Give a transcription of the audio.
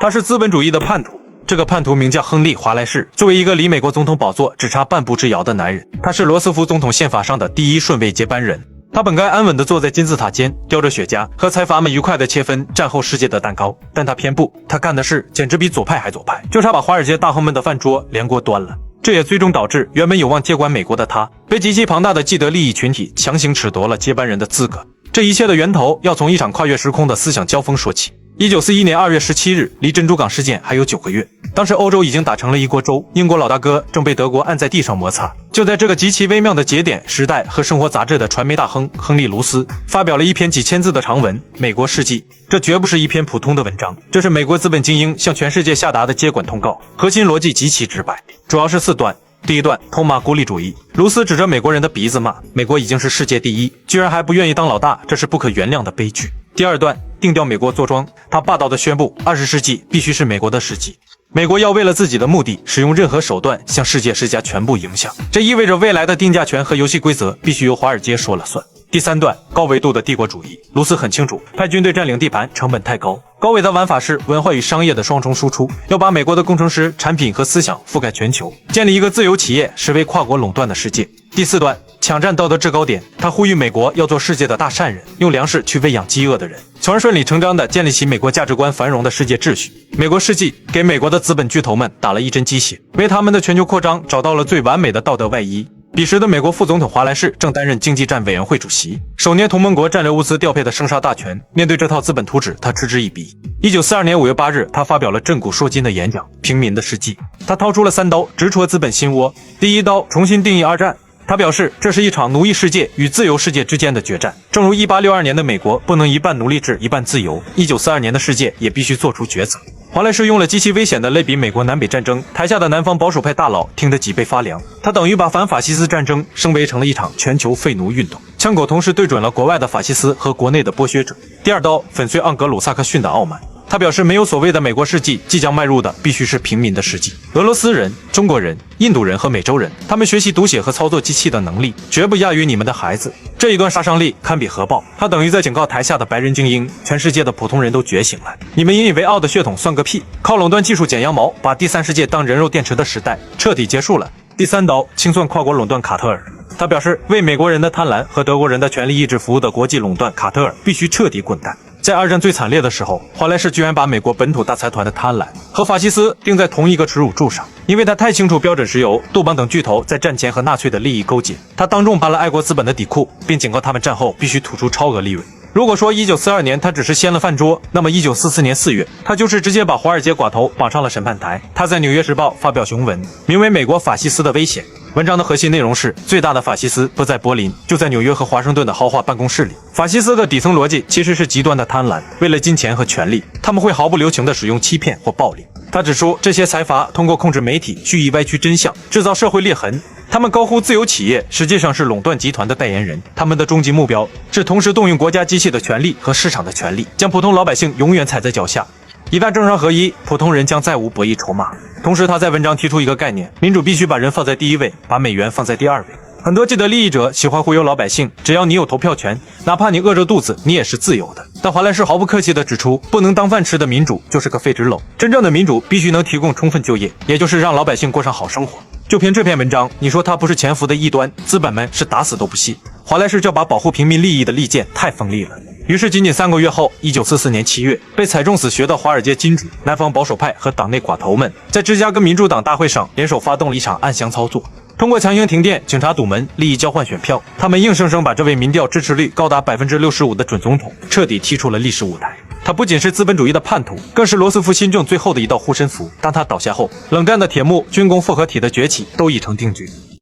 他是资本主义的叛徒。这个叛徒名叫亨利·华莱士。作为一个离美国总统宝座只差半步之遥的男人，他是罗斯福总统宪法上的第1顺位接班人。他本该安稳地坐在金字塔尖，叼着雪茄，和财阀们愉快地切分战后世界的蛋糕，但他偏不。他干的事简直比左派还左派，就差把华尔街大亨们的饭桌连锅端了。这也最终导致原本有望接管美国的他，被极其庞大的既得利益群体强行褫夺了接班人的资格。这一切的源头要从一场跨越时空的思想交锋说起。1941年2月17日，离珍珠港事件还有9个月。当时欧洲已经打成了一锅粥，英国老大哥正被德国按在地上摩擦。就在这个极其微妙的节点，时代和生活杂志的传媒大亨亨利·卢斯发表了一篇几千字的长文《美国世纪》。这绝不是一篇普通的文章，这是美国资本精英向全世界下达的接管通告，核心逻辑极其直白，主要是4段。第一段，痛骂孤立主义。卢斯指着美国人的鼻子骂，美国已经是世界第1，居然还不愿意当老大，这是不可原谅的悲剧。第二段，定调美国坐庄。他霸道地宣布，20世纪必须是美国的世纪，美国要为了自己的目的使用任何手段向世界施加全部影响，这意味着未来的定价权和游戏规则必须由华尔街说了算。第三段，高维度的帝国主义。卢斯很清楚，派军队占领地盘成本太高。高伟的玩法是文化与商业的双重输出，要把美国的工程师、产品和思想覆盖全球，建立一个自由企业实为跨国垄断的世界。第四段，抢占道德制高点。他呼吁美国要做世界的大善人，用粮食去喂养饥饿的人，从而顺理成章地建立起美国价值观繁荣的世界秩序。美国世纪给美国的资本巨头们打了一针鸡血，为他们的全球扩张找到了最完美的道德外衣。彼时的美国副总统华莱士正担任经济战委员会主席，手捏同盟国战略物资调配的生杀大权。面对这套资本图纸，他嗤之以鼻。1942年5月8日，他发表了震古烁今的演讲《平民的世纪》。他掏出了3刀，直戳资本心窝。第一刀，重新定义二战。他表示，这是一场奴役世界与自由世界之间的决战。正如1862年的美国不能一半奴隶制一半自由，1942年的世界也必须做出抉择。华莱士用了极其危险的类比美国南北战争，台下的南方保守派大佬听得脊背发凉。他等于把反法西斯战争升维成了一场全球废奴运动，枪口同时对准了国外的法西斯和国内的剥削者。第二刀，粉碎盎格鲁撒克逊的傲慢。他表示，没有所谓的美国世纪，即将迈入的必须是平民的世纪。俄罗斯人、中国人、印度人和美洲人，他们学习读写和操作机器的能力绝不亚于你们的孩子。这一段杀伤力堪比核爆。他等于在警告台下的白人精英，全世界的普通人都觉醒了，你们引以为傲的血统算个屁！靠垄断技术剪羊毛，把第三世界当人肉电池的时代彻底结束了。第三刀，清算跨国垄断卡特尔。他表示，为美国人的贪婪和德国人的权力意志服务的国际垄断卡特尔必须彻底滚蛋。在二战最惨烈的时候，华莱士居然把美国本土大财团的贪婪和法西斯钉在同一个耻辱柱上，因为他太清楚标准石油、杜邦等巨头在战前和纳粹的利益勾结。他当众扒了爱国资本的底裤，并警告他们战后必须吐出超额利润。如果说1942年他只是掀了饭桌，那么1944年4月，他就是直接把华尔街寡头绑上了审判台。他在《纽约时报》发表雄文，名为《美国法西斯的危险》。文章的核心内容是，最大的法西斯不在柏林，就在纽约和华盛顿的豪华办公室里。法西斯的底层逻辑其实是极端的贪婪，为了金钱和权力，他们会毫不留情地使用欺骗或暴力。他指出，这些财阀通过控制媒体，蓄意歪曲真相，制造社会裂痕。他们高呼自由企业，实际上是垄断集团的代言人。他们的终极目标是同时动用国家机器的权力和市场的权力，将普通老百姓永远踩在脚下。一旦政商合一，普通人将再无博弈筹码。同时，他在文章提出一个概念：民主必须把人放在第一位，把美元放在第2位。很多既得利益者喜欢忽悠老百姓，只要你有投票权，哪怕你饿着肚子，你也是自由的。但华莱士毫不客气地指出，不能当饭吃的民主就是个废纸篓。真正的民主必须能提供充分就业，也就是让老百姓过上好生活。就凭这篇文章，你说他不是潜伏的异端，资本们是打死都不信。华莱士这把保护平民利益的利剑太锋利了。于是仅仅3个月后，1944年7月，被踩中死穴的华尔街金主、南方保守派和党内寡头们，在芝加哥民主党大会上联手发动了一场暗箱操作。通过强行停电、警察堵门、利益交换选票，他们硬生生把这位民调支持率高达65%的准总统彻底踢出了历史舞台。他不仅是资本主义的叛徒，更是罗斯福新政最后的一道护身符。当他倒下后，冷战的铁幕、军工复合体的崛起都已成定局。